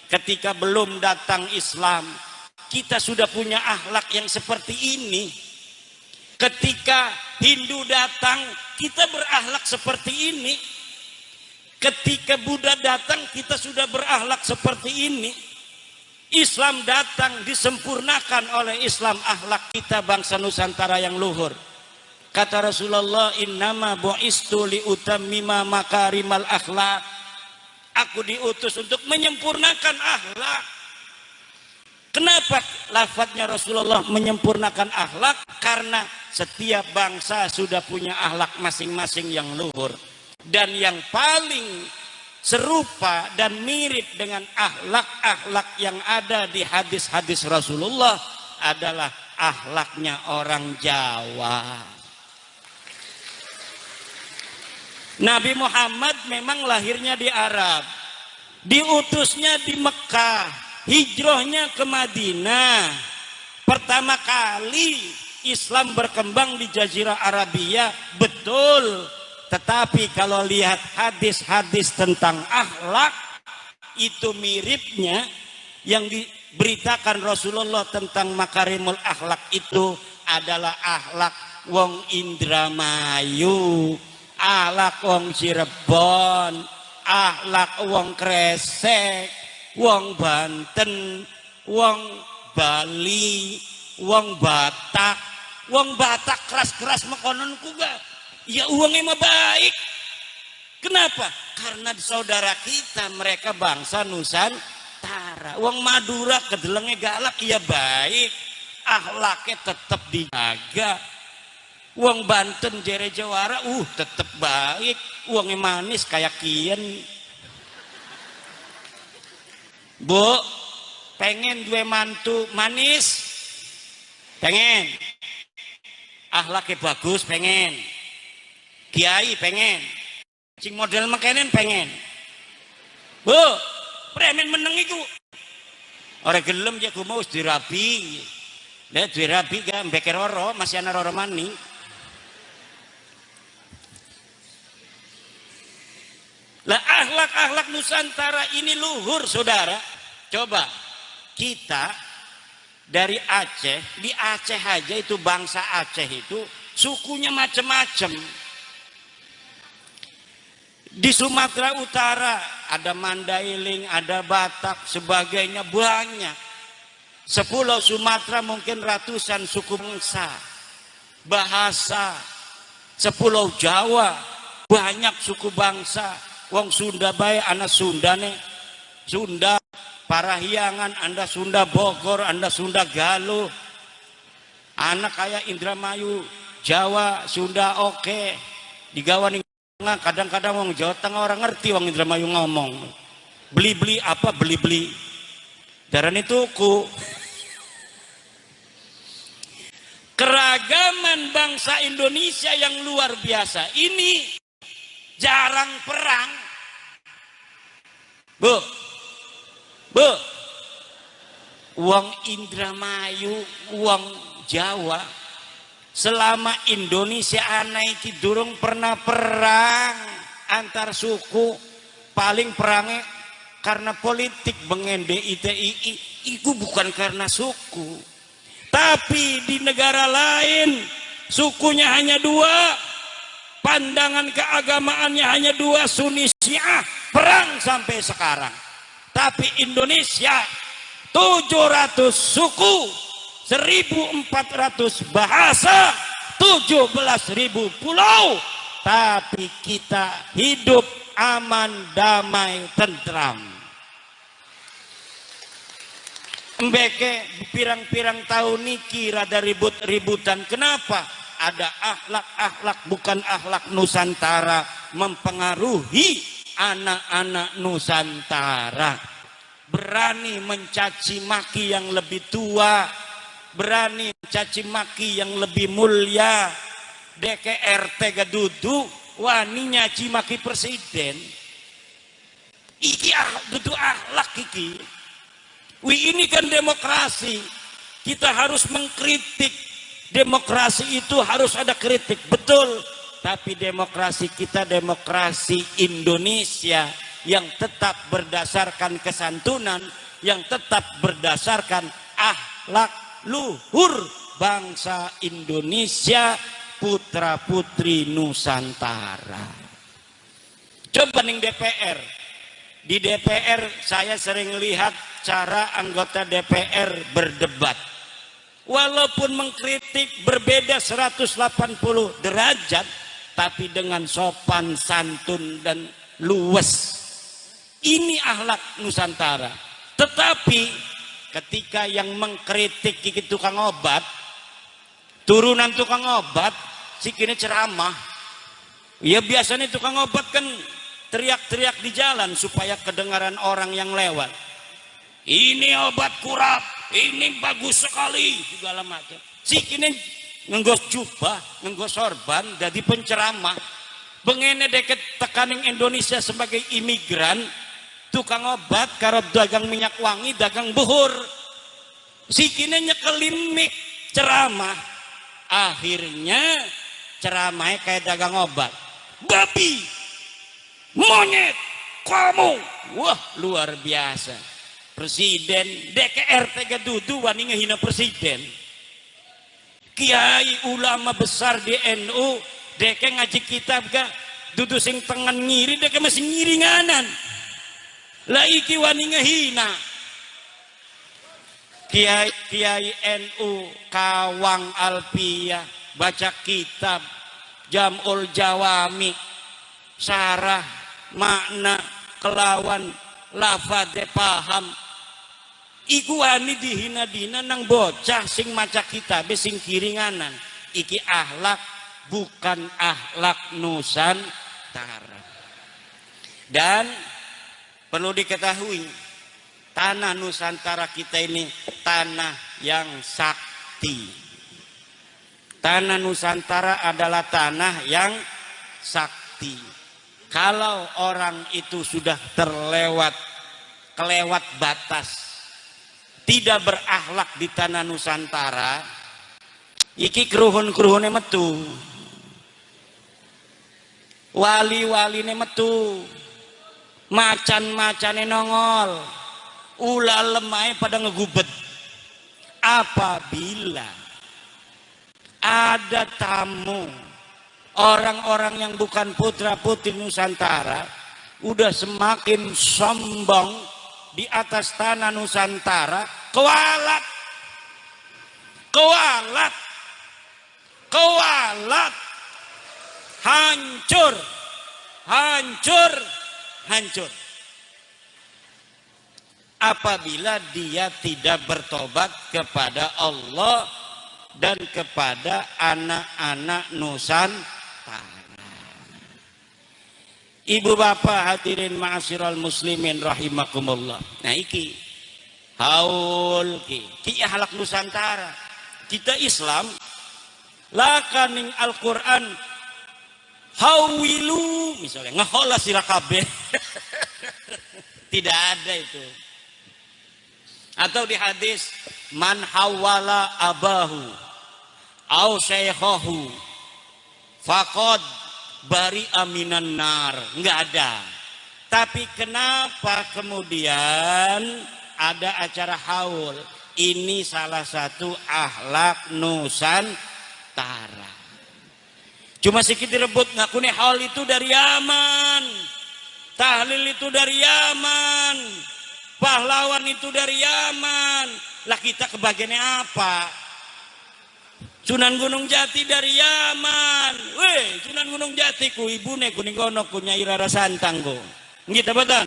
Ketika belum datang Islam, kita sudah punya akhlak yang seperti ini. Ketika Hindu datang, kita berakhlak seperti ini. Ketika Buddha datang, kita sudah berakhlak seperti ini. Islam datang, disempurnakan oleh Islam akhlak kita bangsa Nusantara yang luhur. Kata Rasulullah, innama bu'istu liutammima makarimal akhlak. Aku diutus untuk menyempurnakan akhlak. Kenapa lafadznya Rasulullah menyempurnakan akhlak? Karena setiap bangsa sudah punya akhlak masing-masing yang luhur. Dan yang paling serupa dan mirip dengan akhlak-akhlak yang ada di hadis-hadis Rasulullah adalah akhlaknya orang Jawa. Nabi Muhammad memang lahirnya di Arab, diutusnya di Mekah, hijrahnya ke Madinah. Pertama kali Islam berkembang di Jazirah Arabia, betul. Tetapi kalau lihat hadis-hadis tentang akhlak, itu miripnya yang diberitakan Rasulullah tentang makarimul akhlak itu adalah akhlak wong Indramayu, akhlak wong Cirebon, akhlak wong Kresek, wong Banten, wong Bali, wong Batak. Wong Batak keras-keras mekonon kuga. Ya uangnya mah baik. Kenapa? Karena saudara kita mereka bangsa Nusantara. Uang Madura kedelengnya galak ya baik, akhlaknya tetap dijaga. Uang Banten jere Jawara tetap baik, uangnya manis kayak kian. Bu, pengen dua mantu manis? Pengen. Akhlaknya bagus pengen. Kiai pengen, cing model makanan pengen. Bu, premen meneng iku. Orang gelem ya ku mau dirabi. Lah dirabi gak mbeke roro, masih ana roro maning. Lah akhlak-akhlak Nusantara ini luhur, saudara. Coba kita dari Aceh, di Aceh aja itu bangsa Aceh itu sukunya macam-macam. Di Sumatera Utara ada Mandailing, ada Batak, sebagainya banyak. Sepulau Sumatera mungkin ratusan suku bangsa. bahasa, sepulau Jawa, banyak suku bangsa. Wong Sunda bae anak Sunda nih, Sunda Parahyangan, Anda Sunda Bogor, Anda Sunda Galuh, anak kayak Indramayu, Jawa, Sunda oke. Digawan kadang-kadang wong Jawa Tengah orang ngerti wong Indramayu ngomong. Beli-beli apa beli-beli. Darane tuku. Keragaman bangsa Indonesia yang luar biasa. Ini jarang perang. Bu. Wong Indramayu, wong Jawa, selama Indonesia aneh iki durung pernah perang antar suku. Paling perangnya karena politik bengende ITII, itu bukan karena suku. Tapi di negara lain sukunya hanya dua, pandangan keagamaannya hanya dua, Sunni Syiah, perang sampai sekarang. Tapi Indonesia 700 suku, 1.400 bahasa, 17.000 pulau, tapi kita hidup aman, damai, tentram. Mbeke pirang-pirang tahun niki rada ribut-ributan. Kenapa? Ada akhlak-akhlak bukan akhlak Nusantara mempengaruhi anak-anak Nusantara. Berani mencaci maki yang lebih tua, berani mencaci maki yang lebih mulia. DKRT gadudu wani nyaci maki presiden. Iki dudu akhlak iki. Ini kan demokrasi. Kita harus mengkritik. Demokrasi itu harus ada kritik, betul. Tapi demokrasi kita demokrasi Indonesia yang tetap berdasarkan kesantunan, yang tetap berdasarkan akhlak luhur bangsa Indonesia, putra putri Nusantara. Coba nih DPR. Di DPR saya sering lihat cara anggota DPR berdebat. Walaupun mengkritik berbeda 180 derajat, tapi dengan sopan, santun, dan luwes. Ini akhlak Nusantara. Tetapi ketika yang mengkritik iki tukang obat, turunan tukang obat, sikine ceramah. Ya biasanya tukang obat kan teriak-teriak di jalan supaya kedengaran orang yang lewat. Ini obat kurap, ini bagus sekali, segala macam. Sikine ngenggos jubah, ngenggos sorban, jadi penceramah. Bengene deket tekaning Indonesia sebagai imigran, tukang obat, karena dagang minyak wangi, dagang buhur. Sikine nyekelin mik ceramah. Akhirnya ceramahnya kayak dagang obat. Babi, monyet, kamu. Wah, luar biasa. Presiden DKRT gadudu wani ngehina presiden. Kiai ulama besar di NU deke ngaji kitab ga dudu sing tengen ngiri deke masih ngiri nganan. Lah iki wani ngehina. Kiai NU Kawang Alpia baca kitab Jam'ul Jawami, syarah makna kelawan lafadze paham. Iku wani dihina-dina nang bocah sing maca kitab sing kiringanan. Iki akhlak bukan akhlak Nusantara. Dan perlu diketahui, tanah Nusantara kita ini tanah yang sakti. Tanah Nusantara adalah tanah yang sakti. Kalau orang itu sudah kelewat batas, tidak berakhlak di tanah Nusantara, iki keruhun-keruhunnya metu, wali-waline metu, macan-macane nongol, ulah lemai pada ngegubet. Apabila ada tamu orang-orang yang bukan putra putri Nusantara udah semakin sombong di atas tanah Nusantara, kewalat kualat, hancur, hancur, hancur. Apabila dia tidak bertobat kepada Allah dan kepada anak-anak Nusantara. Ibu bapak hadirin ma'asyiral muslimin rahimakumullah. Nah iki haul ki ahlak Nusantara. Kita Islam lakaning Al-Qur'an hawilu misalnya ngahola sira kabeh. Tidak ada itu. Atau di hadis man hawala abahu au syekhahu faqad bari aminan nar. Enggak ada. Tapi kenapa kemudian ada acara haul? Ini salah satu akhlak Nusantara. Cuma sedikit direbut ngakune haul itu dari Yaman, tahlil itu dari Yaman, pahlawan itu dari Yaman. Lah kita kebagiannya apa? Sunan Gunung Jati dari Yaman. Weh, Sunan Gunung Jati ku ibune kuning gono ku Nyai Rara Santang ku. Gitu betul.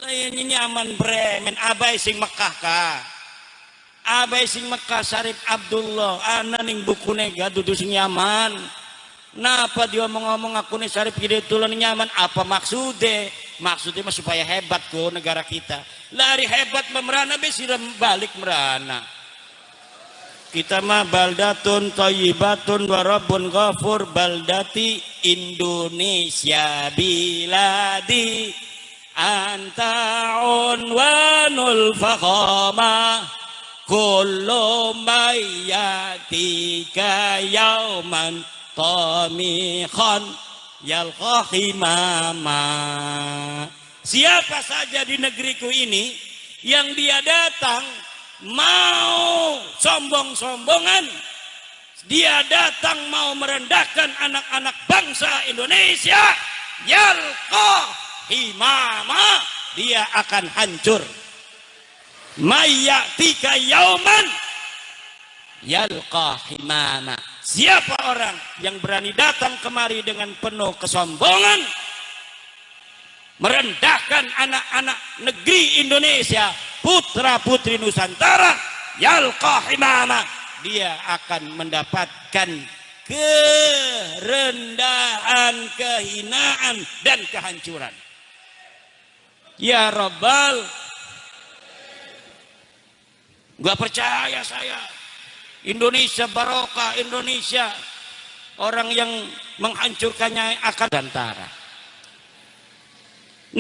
Lah ini nyaman bremen abai sing Mekah ka. Abai sing Mekah Syarif Abdullah ana ning bukune ga dudu sing Yaman. Napa dia ngomong aku nih Syarif Hidayatullah nyaman? Apa maksudnya? Maksudnya mah supaya hebat kok negara kita. Lari hebat memerana besi balik merana. Kita mah baldatun thayyibatun wa rabbun ghafur baldati Indonesia biladi anta unwanul fakhama kullu mayyatika yauman Tomikon yalqahi mama. Siapa saja di negeriku ini yang dia datang mau sombong-sombongan, dia datang mau merendahkan anak-anak bangsa Indonesia, yalqahi mama, dia akan hancur. Mayyatika yauman yalqahi mama. Siapa orang yang berani datang kemari dengan penuh kesombongan merendahkan anak-anak negeri Indonesia, putra-putri Nusantara, yalqahi mama, dia akan mendapatkan kerendahan, kehinaan dan kehancuran. Ya Rabbal, gak percaya saya. Indonesia barokah, Indonesia orang yang menghancurkannya akan Nusantara.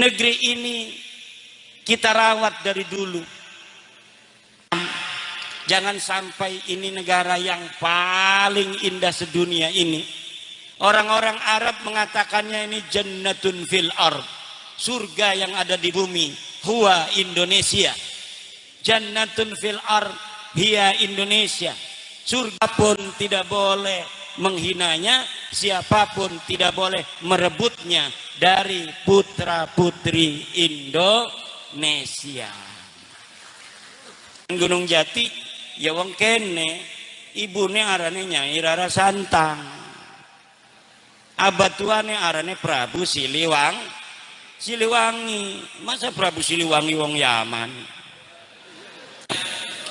Negeri ini kita rawat dari dulu. Jangan sampai ini negara yang paling indah sedunia ini. Orang-orang Arab mengatakannya ini jannatun fil ard, surga yang ada di bumi. Huwa Indonesia. Jannatun fil ard, hiya Indonesia. Surga pun tidak boleh menghinanya, siapapun tidak boleh merebutnya dari putra-putri Indonesia. Gunung Jati ya wong kene, ibune arane Nyai Rara Santang, abatuane arane Prabu Siliwangi. Masa Prabu Siliwangi wong Yaman?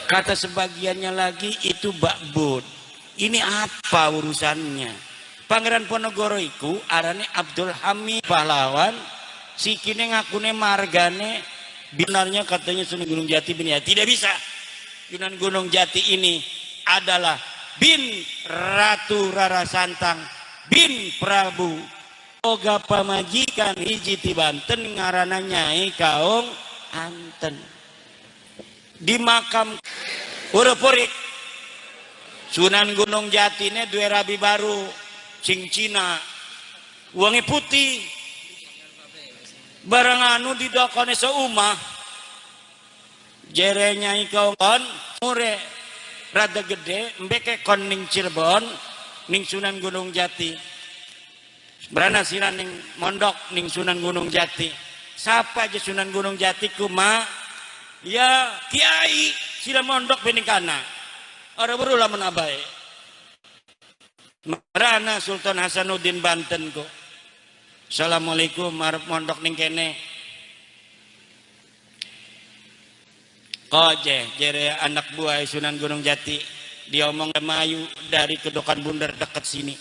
Kata sebagiannya lagi itu bakbud. Ini apa urusannya? Pangeran Ponorogo iku arane Abdul Hamid pahlawan, sikine ngakune margane binarnya katanya Sunan Gunung Jati bin ya. Tidak bisa. Sunan Gunung Jati ini adalah bin Ratu Rara Santang bin Prabu Oga pamajikan hiji ti Banten ngaranna Nyai Kaung Anten. Di makam urip-urip Sunan Gunung Jati ini dua rabi baru sing Cina uangnya putih barang anu di dokone seumah jerenya ikawan mure rada gede mbeke kon ning Cirebon ning Sunan Gunung Jati berana sira ning mondok ning Sunan Gunung Jati. Siapa aja Sunan Gunung Jati kuma ya kiai sila mondok bening kana orang berulah menabai Merana Sultan Hasanuddin Banten kok. Assalamualaikum arep mondok ning kene. Koje jere anak buah Sunan Gunung Jati diomong Mayu dari Kedokan Bundar dekat sini.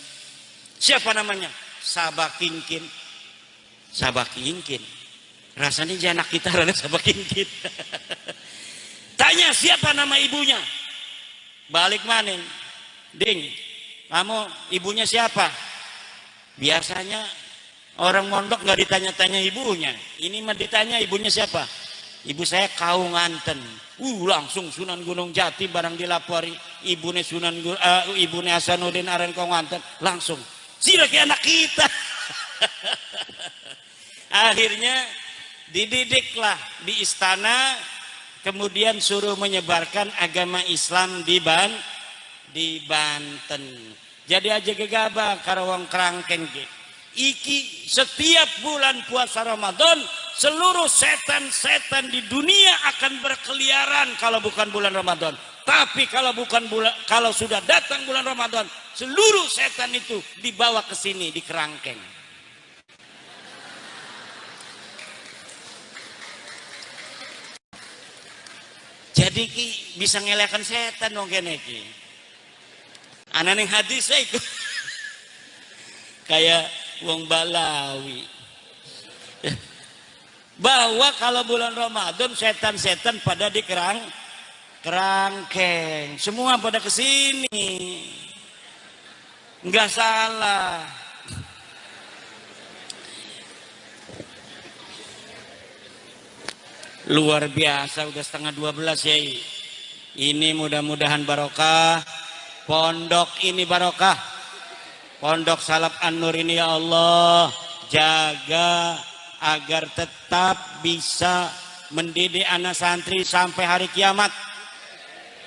Siapa namanya? Sabakingkin. Sabakingkin. Rasanya janak kita rada Sabakingkin. Tanya siapa nama ibunya? Balik maning. Ding, kamu ibunya siapa? Biasanya orang mondok nggak ditanya-tanya ibunya. Ini mah ditanya ibunya siapa? Ibu saya Kaunganten. Langsung Sunan Gunung Jati barang dilapori ibune ibune Hasanuddin aren Kaunganten langsung. Sirake anak kita. Akhirnya dididiklah di istana, kemudian suruh menyebarkan agama Islam di Banten. Jadi aja gegabah karawang kerangkeng iki setiap bulan puasa Ramadan seluruh setan-setan di dunia akan berkeliaran kalau bukan bulan Ramadan. Tapi kalau sudah datang bulan Ramadan, seluruh setan itu dibawa ke sini di kerangkeng. Jadi bisa ngelekan setan dong kene ki. Anak ning hadis itu kayak wong Balawi. Bahwa kalau bulan Ramadan setan-setan pada di kerangkeng. Semua pada kesini. Enggak salah. Luar biasa udah setengah 12 ya. Ini mudah-mudahan barokah. Pondok ini barokah. Pondok Salaf An-Nur ini ya Allah jaga agar tetap bisa mendidik anak santri sampai hari kiamat.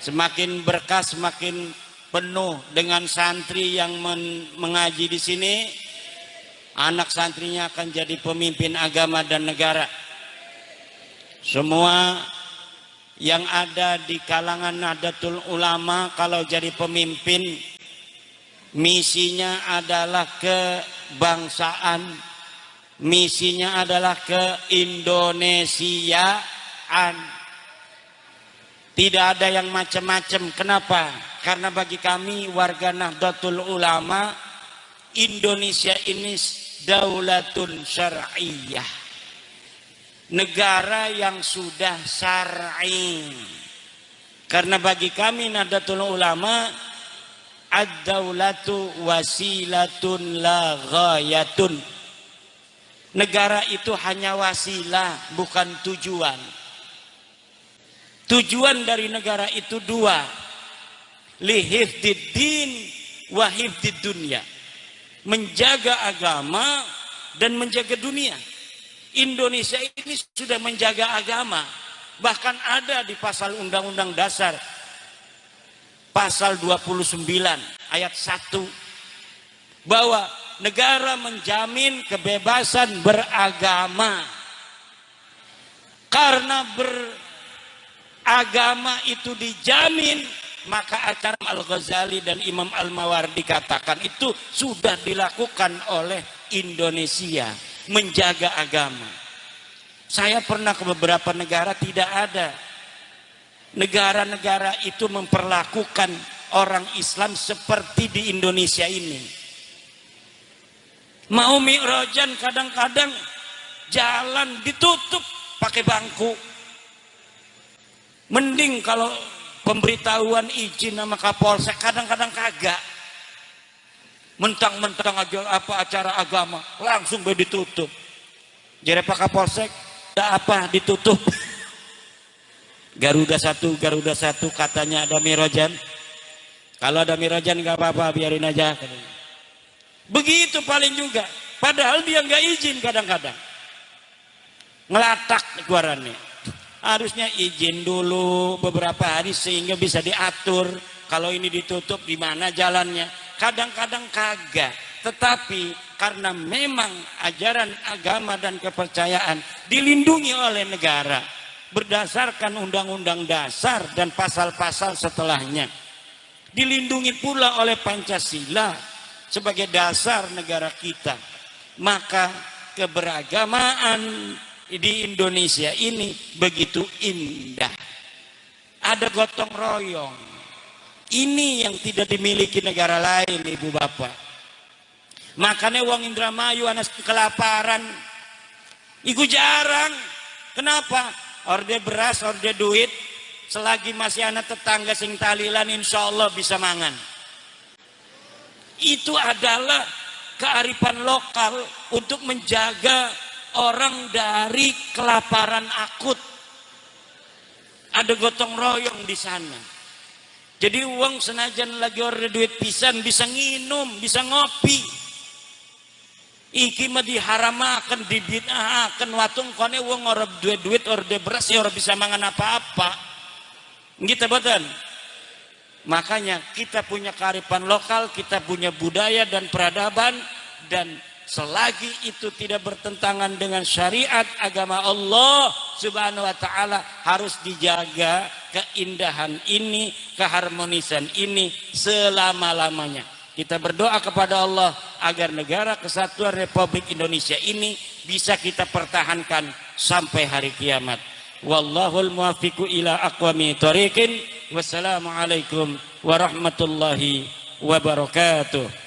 Semakin berkah, semakin penuh dengan santri yang mengaji di sini, anak santrinya akan jadi pemimpin agama dan negara. Semua yang ada di kalangan Nahdlatul Ulama kalau jadi pemimpin misinya adalah kebangsaan, misinya adalah keindonesiaan. Tidak ada yang macam-macam. Kenapa? Karena bagi kami warga Nahdlatul Ulama, Indonesia ini daulatun syar'iyah. Negara yang sudah syar'i. Karena bagi kami Nahdlatul Ulama, ad-daulatu wasilatun la ghayatun. Negara itu hanya wasilah, bukan tujuan. Tujuan dari negara itu dua. Lihifdid din wa hifdid dunya. Menjaga agama dan menjaga dunia. Indonesia ini sudah menjaga agama. Bahkan ada di pasal Undang-Undang Dasar pasal 29 ayat 1 bahwa negara menjamin kebebasan beragama. Karena beragama itu dijamin, maka acara Al-Ghazali dan Imam Al-Mawardi katakan itu sudah dilakukan oleh Indonesia. Menjaga agama. Saya pernah ke beberapa negara, tidak ada negara-negara itu memperlakukan orang Islam seperti di Indonesia ini. Mau mi'rajan kadang-kadang jalan ditutup pakai bangku. Mending kalau pemberitahuan izin sama Kapolsek kadang-kadang kagak. Mentang-mentang aja apa acara agama langsung ditutup. Jadi Pak Kapolsek ada apa ditutup? Garuda satu katanya ada mi'rajan. Kalau ada mi'rajan nggak apa-apa, biarin aja. Begitu paling juga. Padahal dia nggak izin kadang-kadang. Ngelatak keluarannya. Harusnya izin dulu beberapa hari sehingga bisa diatur. Kalau ini ditutup di mana jalannya? Kadang-kadang kagak, tetapi karena memang ajaran agama dan kepercayaan dilindungi oleh negara berdasarkan undang-undang dasar dan pasal-pasal setelahnya, dilindungi pula oleh Pancasila, sebagai dasar negara kita. Maka keberagaman di Indonesia ini begitu indah. Ada gotong royong. Ini yang tidak dimiliki negara lain, ibu bapak. Makanya wong Indramayu anak kelaparan. Iku jarang. Kenapa? Orde beras, orde duit. Selagi masih anak tetangga sing talilan, insya Allah bisa mangan. Itu adalah kearifan lokal untuk menjaga orang dari kelaparan akut. Ada gotong royong di sana. Jadi uang senajan lagi orde duit pisan bisa nginum, bisa ngopi. Iki mah diharamakan, dibid'ahaken, watung kone uang orde duit orde beras ya orang bisa mangan apa-apa. Gitu betul. Makanya kita punya kearifan lokal, kita punya budaya dan peradaban, dan selagi itu tidak bertentangan dengan syariat agama Allah Subhanahu wa taala, harus dijaga keindahan ini, keharmonisan ini selama-lamanya. Kita berdoa kepada Allah agar negara kesatuan Republik Indonesia ini bisa kita pertahankan sampai hari kiamat. Wallahul muwaffiqu ila aqwamit thoriqin. Wassalamualaikum warahmatullahi wabarakatuh.